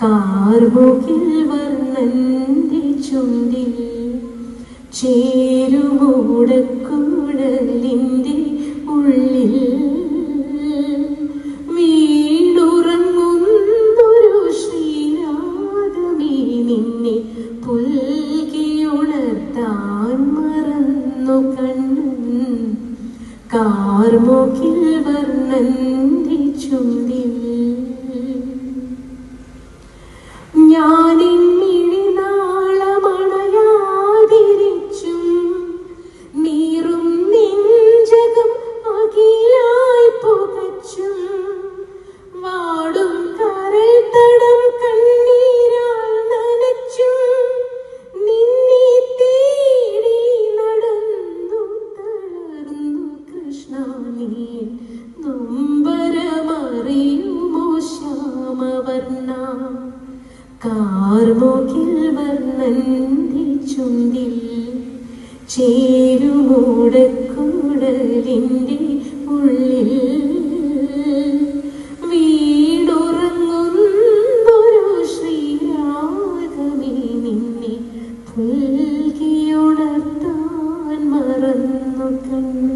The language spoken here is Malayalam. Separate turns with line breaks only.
കാർമുകിൽ വർണ്ണന്റെ ചുണ്ടിൽ ചേരുമോടക്കുഴലിന്റെ ഉള്ളിൽ വീണുറങ്ങുന്നൊരു ശ്രീരാഗമേ നിന്നെ പുൽകിയുണർത്താൻ മറന്നു കണ്ണൻ. കാർമുകിൽ വർണ്ണന്റെ ചുണ്ടിൽ ഞാനിന്നിഴിനാളമണയാതിരിച്ചും നീറും നെഞ്ചകം അകിലായി പുകച്ചും വാടും കരൾത്തടം കണ്ണീരാൽ നനച്ചും നിന്നെ തേടി നടന്നു തളർന്നു കൃഷ്ണ. നീ നൊമ്പരമറിയുമോ ശ്യാമവർണ്ണ. കാർമുകിൽ വർണ്ണന്റെ ചുണ്ടിൽ ചേരുമോടക്കുഴലിന്റെ ഉള്ളിൽ വീണുറങ്ങുന്നൊരു ശ്രീരാഗമേ നിന്നെ പുൽകിയുണർത്താൻ മറന്നു കണ്ണൻ.